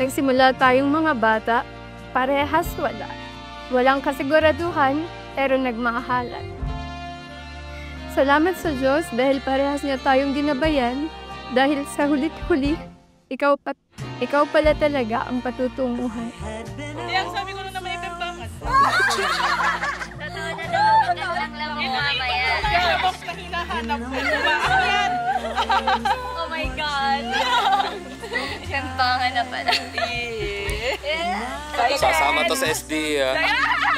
Nagsimula tayong mga bata, parehas wala. Walang kasiguraduhan, pero nagmahalan. Salamat sa Diyos dahil parehas niya tayong ginabayan, dahil sa hulit-huli, ikaw pala talaga ang patutunguhan. Hindi, ang sabi ko na naman ipembangan. Magandang lang mo mamaya. Box na hinahanap mo. Bakit? Oh my God. Pembangan na pala. Sasama to sa SD, ah.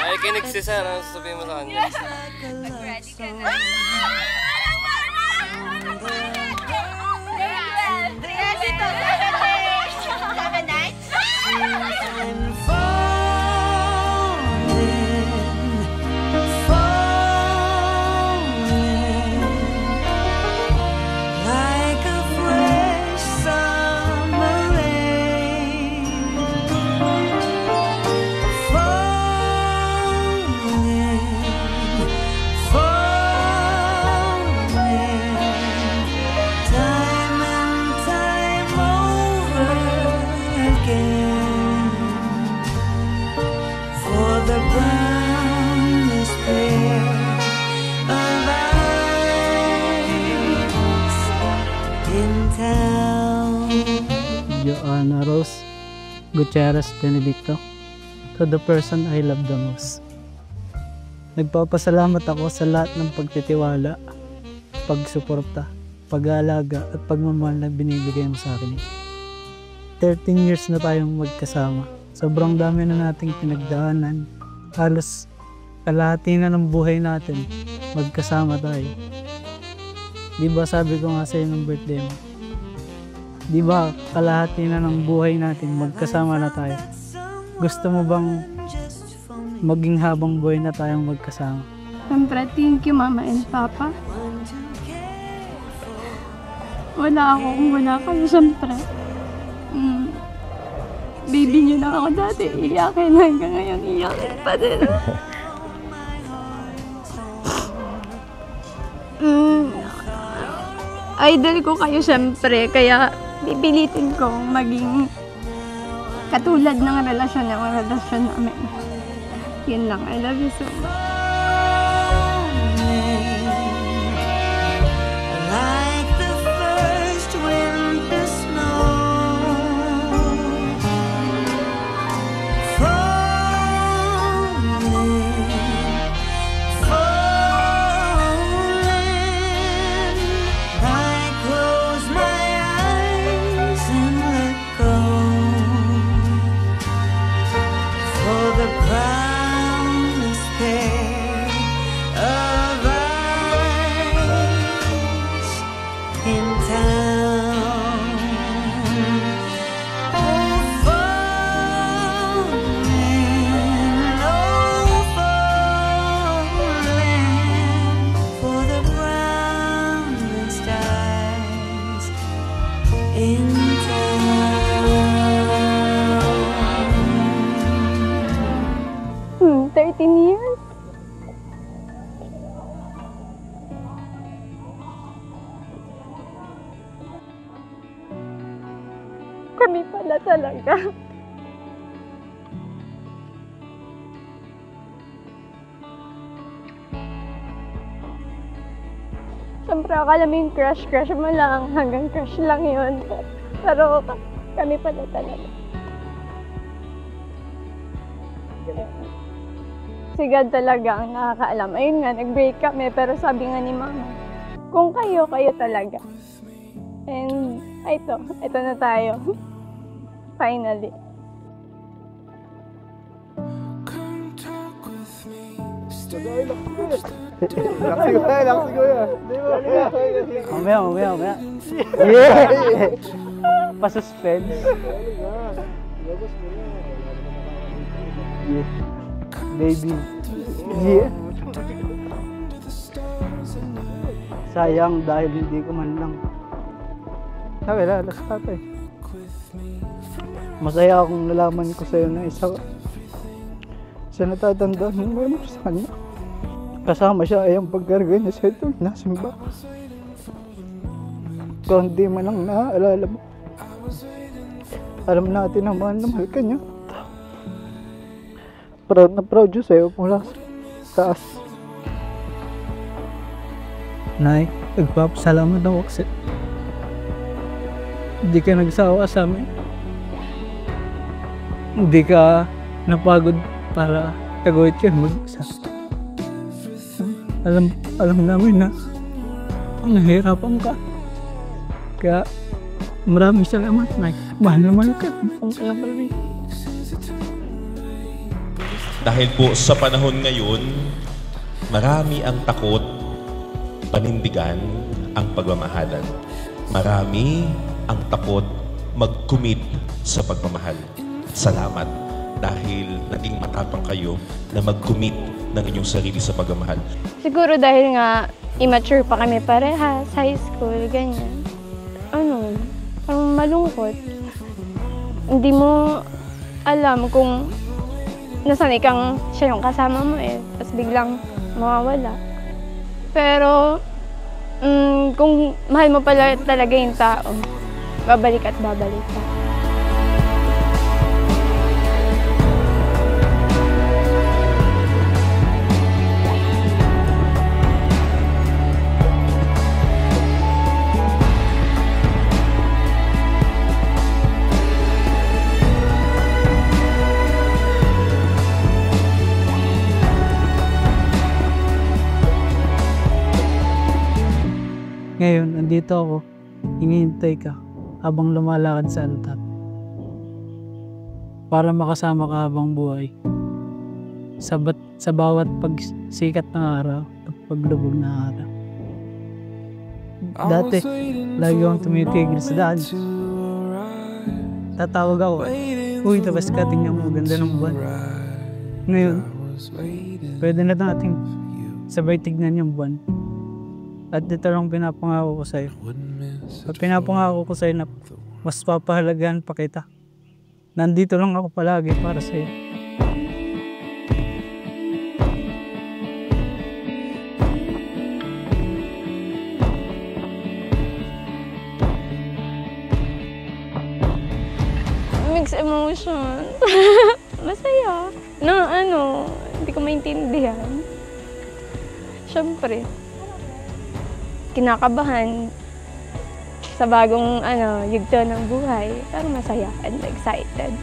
Nakikinig si Sir, ano sasabihin mo sa kanya? Mag-ready ka na. Joanna Rose Gutierrez Benedicto, to the person I love the most. Nagpapasalamat ako sa lahat ng pagtitiwala, pagsuporta, pag-aalaga at pagmamahal na binibigay mo sa akin. 13 years na tayong magkasama. Sobrang dami na nating pinagdaanan. Halos kalahati na ng buhay natin, magkasama tayo. Di ba sabi ko nga sa'yo ng birthday mo? Di ba kalahati na ng buhay natin, magkasama na tayo? Gusto mo bang maging habang buhay na tayong magkasama? Siyempre, thank you Mama and Papa. Wala ako kung wala kayo, siyempre. Baby niyo na ako dati, iyakin hanggang ngayon, iyakin pa din. Idol ko kayo siyempre, kaya pipilitin ko maging katulad ng relasyon namin. Yun lang, I love you so much. Kami pala talaga. Siyempre, akala mo yung crush mo lang, hanggang crush lang yun. Pero kami pala talaga. Si God talaga ang nakakaalam. Ayun nga, nag-break kami, pero sabi nga ni Mama, kung kayo talaga. And ito na tayo. Finally. Mamaya. Yeah! Pa-suspense. Yeah. Baby. Yeah. Sayang dahil hindi ko man lang. Sabi na, alas tatay. Masaya akong nalaman ko sa'yo na isa natatandaan mo sa kanya. Kasama siya ay ang pagkarga niya sa ito, nasimba. Kung hindi man lang naaalala mo. Alam natin na mahal ka niya. Proud na proud yun sa'yo mula sa taas. Nay, nagpapasalamat ako kasi hindi ka nagsawa sa amin. Hindi ka napagod para kagawit ka mag-isa. Alam namin na nahihirapan ka. Kaya maraming salamat, Nay. Mahal naman ka. Dahil po sa panahon ngayon, marami ang takot panindigan ang pagmamahalan. Marami ang takot mag-commit sa pagmamahal. Salamat dahil naging matapang kayo na mag-commit ng inyong sarili sa pagmamahal. Siguro dahil nga immature pa kami parehas, high school, ganyan. Parang malungkot. Hindi mo alam kung nasanay kang siya yung kasama mo tapos biglang mawawala. Pero kung mahal mo pala talaga yung tao, babalik at babalik ka. Ngayon, nandito ako, hinihintay ka habang lumalakad sa altar. Para makasama ka habang buhay. Sa bawat pagsikat ng araw at paglubog ng araw. Dati, lagi akong tumitigil sa daan. Tatawag ako, uy, tapos ka, tingnan mo, ganda ng buwan. Ngayon, pwede na natin sabay tignan yung buwan. At dito lang pinapangako ko sa'yo. At pinapangako ko sa'yo na mas papahalagaan pa kita. Nandito lang ako palagi para sa'yo. Mixed emotion. Masaya. Hindi ko maintindihan. Siyempre, kinakabahan sa bagong yugto ng buhay, pero masaya and excited.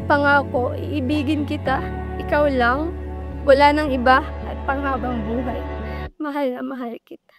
Pangako, iibigin kita, ikaw lang, wala nang iba at panghabang buhay. Mahal na mahal kita.